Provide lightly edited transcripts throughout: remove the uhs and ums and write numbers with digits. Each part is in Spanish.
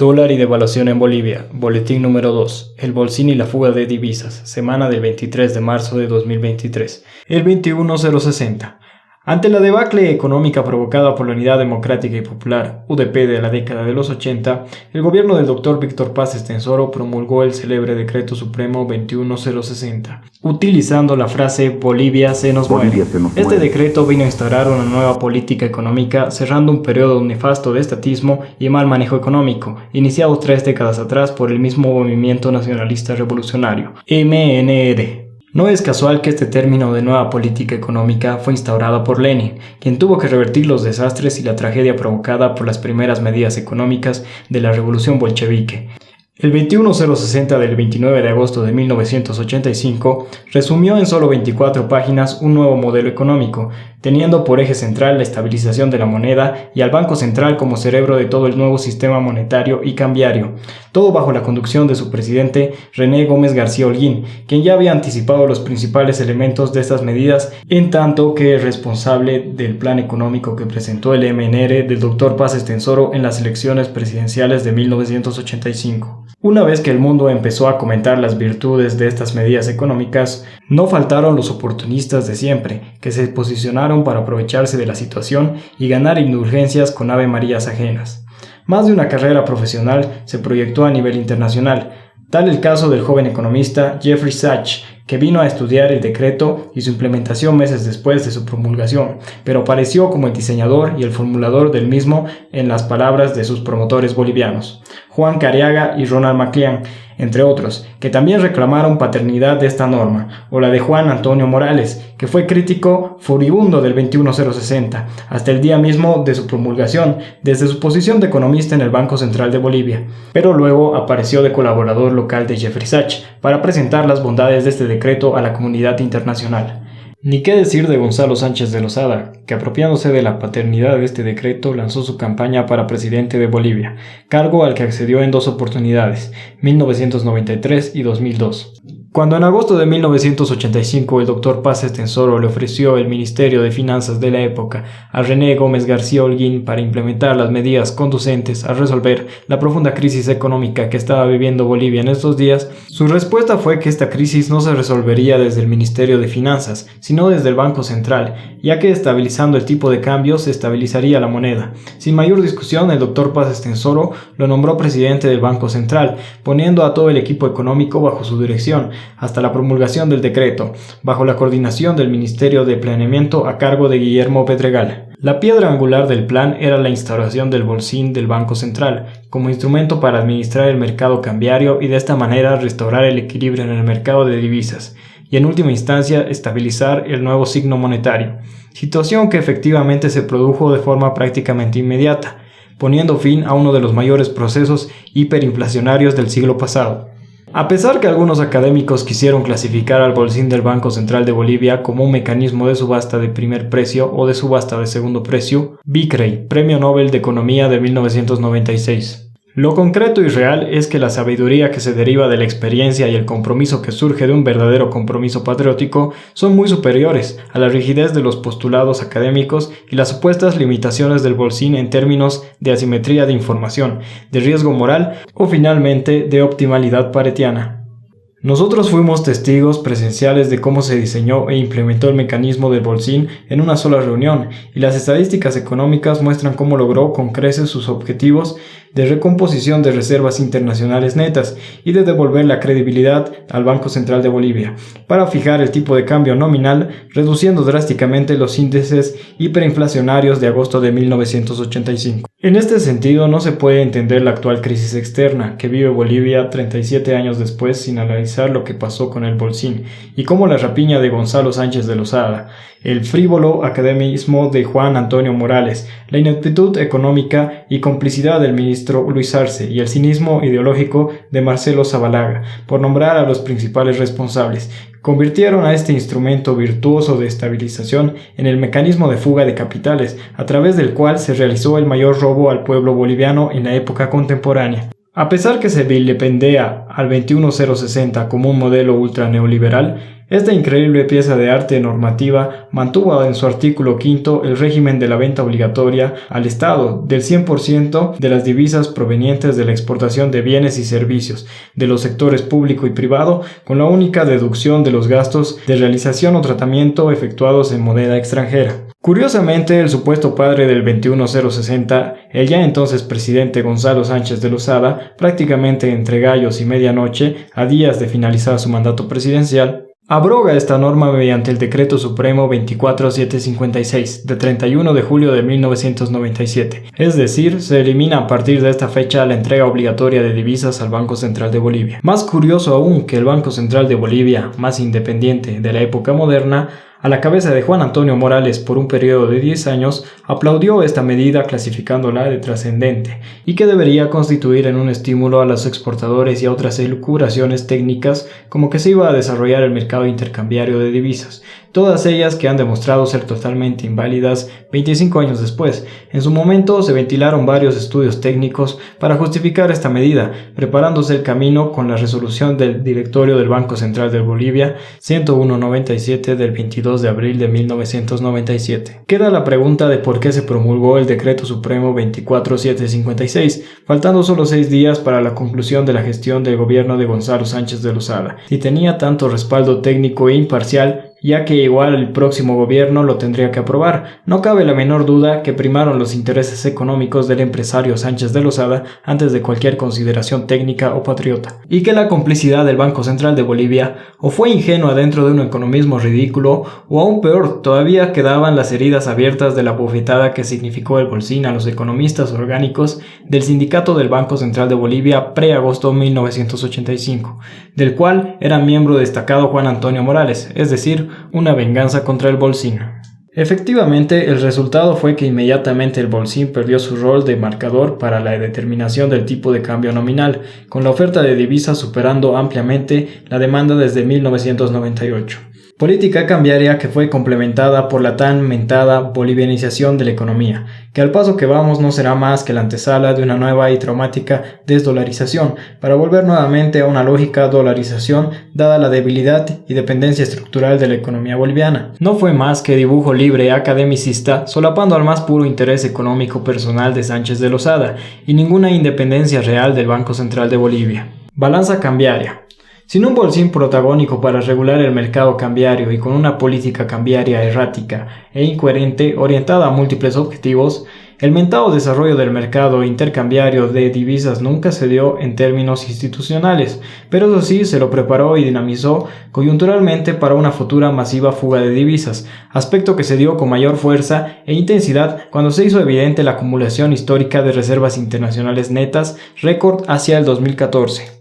Dólar y devaluación en Bolivia, boletín número 2, el bolsín y la fuga de divisas, semana del 23 de marzo de 2023, el 21060. Ante la debacle económica provocada por la Unidad Democrática y Popular, UDP de la década de los 80, el gobierno del Dr. Víctor Paz Estenssoro promulgó el célebre Decreto Supremo 21060, utilizando la frase Bolivia se nos muere. Este decreto vino a instaurar una nueva política económica, cerrando un periodo nefasto de estatismo y mal manejo económico, iniciado 3 décadas atrás por el mismo movimiento nacionalista revolucionario, MNR. No es casual que este término de nueva política económica fue instaurado por Lenin, quien tuvo que revertir los desastres y la tragedia provocada por las primeras medidas económicas de la revolución bolchevique. El 21060 del 29 de agosto de 1985 resumió en solo 24 páginas un nuevo modelo económico, teniendo por eje central la estabilización de la moneda y al Banco Central como cerebro de todo el nuevo sistema monetario y cambiario, todo bajo la conducción de su presidente René Gómez García Holguín, quien ya había anticipado los principales elementos de estas medidas, en tanto que es responsable del plan económico que presentó el MNR del Dr. Paz Estenssoro en las elecciones presidenciales de 1985. Una vez que el mundo empezó a comentar las virtudes de estas medidas económicas, no faltaron los oportunistas de siempre, que se posicionaron para aprovecharse de la situación y ganar indulgencias con Ave Marías ajenas. Más de una carrera profesional se proyectó a nivel internacional, tal el caso del joven economista Jeffrey Sachs, que vino a estudiar el decreto y su implementación meses después de su promulgación, pero apareció como el diseñador y el formulador del mismo en las palabras de sus promotores bolivianos, Juan Careaga y Ronald McLean, entre otros, que también reclamaron paternidad de esta norma, o la de Juan Antonio Morales, que fue crítico furibundo del 21060, hasta el día mismo de su promulgación, desde su posición de economista en el Banco Central de Bolivia, pero luego apareció de colaborador local de Jeffrey Sachs para presentar las bondades de este decreto a la comunidad internacional. Ni qué decir de Gonzalo Sánchez de Lozada, que apropiándose de la paternidad de este decreto lanzó su campaña para presidente de Bolivia, cargo al que accedió en 2 oportunidades, 1993 y 2002. Cuando en agosto de 1985 el Dr. Paz Estenssoro le ofreció el Ministerio de Finanzas de la época a René Gómez García Holguín para implementar las medidas conducentes a resolver la profunda crisis económica que estaba viviendo Bolivia en estos días, su respuesta fue que esta crisis no se resolvería desde el Ministerio de Finanzas, sino desde el Banco Central, ya que estabilizando el tipo de cambio se estabilizaría la moneda. Sin mayor discusión, el Dr. Paz Estenssoro lo nombró presidente del Banco Central, poniendo a todo el equipo económico bajo su dirección, hasta la promulgación del decreto, bajo la coordinación del Ministerio de Planeamiento a cargo de Guillermo Pedregal. La piedra angular del plan era la instauración del bolsín del Banco Central, como instrumento para administrar el mercado cambiario y de esta manera restaurar el equilibrio en el mercado de divisas, y en última instancia estabilizar el nuevo signo monetario, situación que efectivamente se produjo de forma prácticamente inmediata, poniendo fin a uno de los mayores procesos hiperinflacionarios del siglo pasado. A pesar que algunos académicos quisieron clasificar al bolsín del Banco Central de Bolivia como un mecanismo de subasta de primer precio o de subasta de segundo precio, Vickrey, Premio Nobel de Economía de 1996. Lo concreto y real es que la sabiduría que se deriva de la experiencia y el compromiso que surge de un verdadero compromiso patriótico son muy superiores a la rigidez de los postulados académicos y las supuestas limitaciones del bolsín en términos de asimetría de información, de riesgo moral o finalmente de optimalidad paretiana. Nosotros fuimos testigos presenciales de cómo se diseñó e implementó el mecanismo del bolsín en una sola reunión, y las estadísticas económicas muestran cómo logró con creces sus objetivos de recomposición de reservas internacionales netas y de devolver la credibilidad al Banco Central de Bolivia, para fijar el tipo de cambio nominal, reduciendo drásticamente los índices hiperinflacionarios de agosto de 1985. En este sentido, no se puede entender la actual crisis externa que vive Bolivia 37 años después sin analizar lo que pasó con el bolsín y cómo la rapiña de Gonzalo Sánchez de Lozada, el frívolo academismo de Juan Antonio Morales, la ineptitud económica y complicidad del ministro Luis Arce y el cinismo ideológico de Marcelo Zabalaga, por nombrar a los principales responsables, convirtieron a este instrumento virtuoso de estabilización en el mecanismo de fuga de capitales, a través del cual se realizó el mayor robo al pueblo boliviano en la época contemporánea. A pesar que se vilipendea al 21060 como un modelo ultra neoliberal, Esta increíble pieza de arte normativa mantuvo en su artículo 5 el régimen de la venta obligatoria al Estado del 100% de las divisas provenientes de la exportación de bienes y servicios de los sectores público y privado, con la única deducción de los gastos de realización o tratamiento efectuados en moneda extranjera. Curiosamente, el supuesto padre del 21060, el ya entonces presidente Gonzalo Sánchez de Lozada, prácticamente entre gallos y medianoche, a días de finalizar su mandato presidencial, abroga esta norma mediante el Decreto Supremo 24756 de 31 de julio de 1997, es decir, se elimina a partir de esta fecha la entrega obligatoria de divisas al Banco Central de Bolivia. Más curioso aún que el Banco Central de Bolivia, más independiente de la época moderna, a la cabeza de Juan Antonio Morales por un periodo de 10 años, aplaudió esta medida clasificándola de trascendente y que debería constituir en un estímulo a los exportadores y a otras elucubraciones técnicas como que se iba a desarrollar el mercado intercambiario de divisas, todas ellas que han demostrado ser totalmente inválidas 25 años después. En su momento se ventilaron varios estudios técnicos para justificar esta medida, preparándose el camino con la resolución del Directorio del Banco Central de Bolivia 10197 del 22 de abril de 1997. Queda la pregunta de por qué se promulgó el Decreto Supremo 24756, faltando solo 6 días para la conclusión de la gestión del gobierno de Gonzalo Sánchez de Lozada, si tenía tanto respaldo técnico e imparcial, ya que igual el próximo gobierno lo tendría que aprobar. No cabe la menor duda que primaron los intereses económicos del empresario Sánchez de Lozada antes de cualquier consideración técnica o patriota, y que la complicidad del Banco Central de Bolivia o fue ingenua dentro de un economismo ridículo, o aún peor, todavía quedaban las heridas abiertas de la bofetada que significó el bolsín a los economistas orgánicos del Sindicato del Banco Central de Bolivia pre-agosto 1985, del cual era miembro destacado Juan Antonio Morales, es decir, una venganza contra el bolsín. Efectivamente, el resultado fue que inmediatamente el bolsín perdió su rol de marcador para la determinación del tipo de cambio nominal, con la oferta de divisas superando ampliamente la demanda desde 1998. Política cambiaria que fue complementada por la tan mentada bolivianización de la economía, que al paso que vamos no será más que la antesala de una nueva y traumática desdolarización, para volver nuevamente a una lógica dolarización dada la debilidad y dependencia estructural de la economía boliviana. No fue más que dibujo libre academicista, solapando al más puro interés económico personal de Sánchez de Lozada, y ninguna independencia real del Banco Central de Bolivia. Balanza cambiaria. Sin un bolsín protagónico para regular el mercado cambiario y con una política cambiaria errática e incoherente orientada a múltiples objetivos, el mentado desarrollo del mercado intercambiario de divisas nunca se dio en términos institucionales, pero eso sí se lo preparó y dinamizó coyunturalmente para una futura masiva fuga de divisas, aspecto que se dio con mayor fuerza e intensidad cuando se hizo evidente la acumulación histórica de reservas internacionales netas récord hacia el 2014.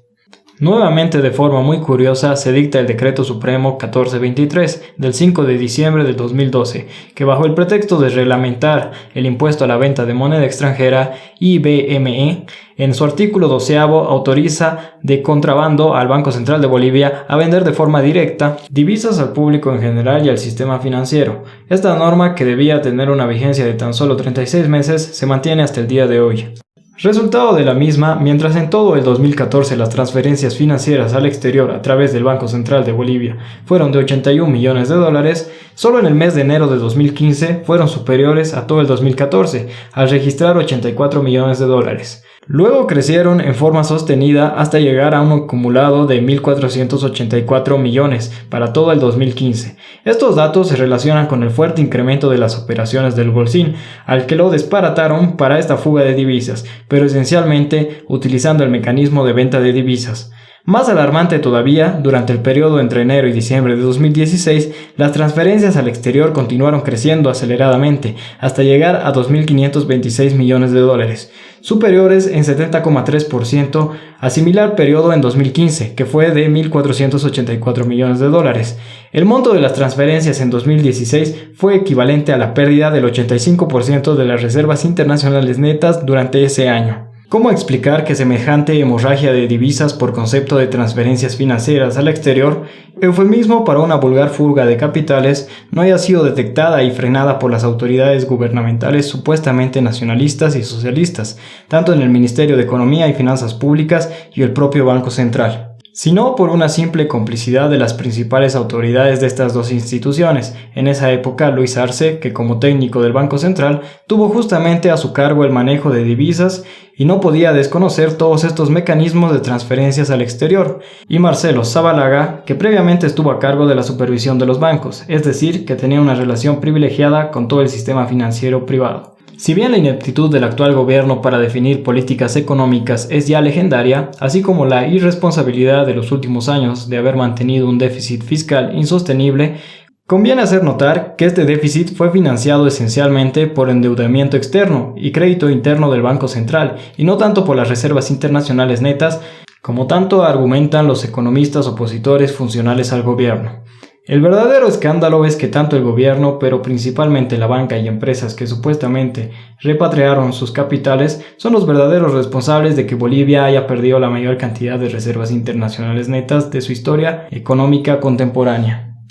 Nuevamente, de forma muy curiosa, se dicta el Decreto Supremo 1423 del 5 de diciembre del 2012, que bajo el pretexto de reglamentar el impuesto a la venta de moneda extranjera, IBME, en su artículo 12 autoriza de contrabando al Banco Central de Bolivia a vender de forma directa divisas al público en general y al sistema financiero. Esta norma, que debía tener una vigencia de tan solo 36 meses, se mantiene hasta el día de hoy. Resultado de la misma, mientras en todo el 2014 las transferencias financieras al exterior a través del Banco Central de Bolivia fueron de 81 millones de dólares, solo en el mes de enero de 2015 fueron superiores a todo el 2014, al registrar 84 millones de dólares. Luego crecieron en forma sostenida hasta llegar a un acumulado de 1.484 millones para todo el 2015. Estos datos se relacionan con el fuerte incremento de las operaciones del bolsín, al que lo desbarataron para esta fuga de divisas, pero esencialmente utilizando el mecanismo de venta de divisas. Más alarmante todavía, durante el periodo entre enero y diciembre de 2016, las transferencias al exterior continuaron creciendo aceleradamente hasta llegar a 2.526 millones de dólares, superiores en 70,3% a similar periodo en 2015, que fue de 1.484 millones de dólares. El monto de las transferencias en 2016 fue equivalente a la pérdida del 85% de las reservas internacionales netas durante ese año. ¿Cómo explicar que semejante hemorragia de divisas por concepto de transferencias financieras al exterior, eufemismo para una vulgar fuga de capitales, no haya sido detectada y frenada por las autoridades gubernamentales supuestamente nacionalistas y socialistas, tanto en el Ministerio de Economía y Finanzas Públicas y el propio Banco Central? sino por una simple complicidad de las principales autoridades de estas dos instituciones. En esa época, Luis Arce, que como técnico del Banco Central, tuvo justamente a su cargo el manejo de divisas y no podía desconocer todos estos mecanismos de transferencias al exterior, y Marcelo Zabalaga, que previamente estuvo a cargo de la supervisión de los bancos, es decir, que tenía una relación privilegiada con todo el sistema financiero privado. Si bien la ineptitud del actual gobierno para definir políticas económicas es ya legendaria, así como la irresponsabilidad de los últimos años de haber mantenido un déficit fiscal insostenible, conviene hacer notar que este déficit fue financiado esencialmente por endeudamiento externo y crédito interno del Banco Central, y no tanto por las reservas internacionales netas, como tanto argumentan los economistas opositores funcionales al gobierno. El verdadero escándalo es que tanto el gobierno, pero principalmente la banca y empresas que supuestamente repatriaron sus capitales, son los verdaderos responsables de que Bolivia haya perdido la mayor cantidad de reservas internacionales netas de su historia económica contemporánea.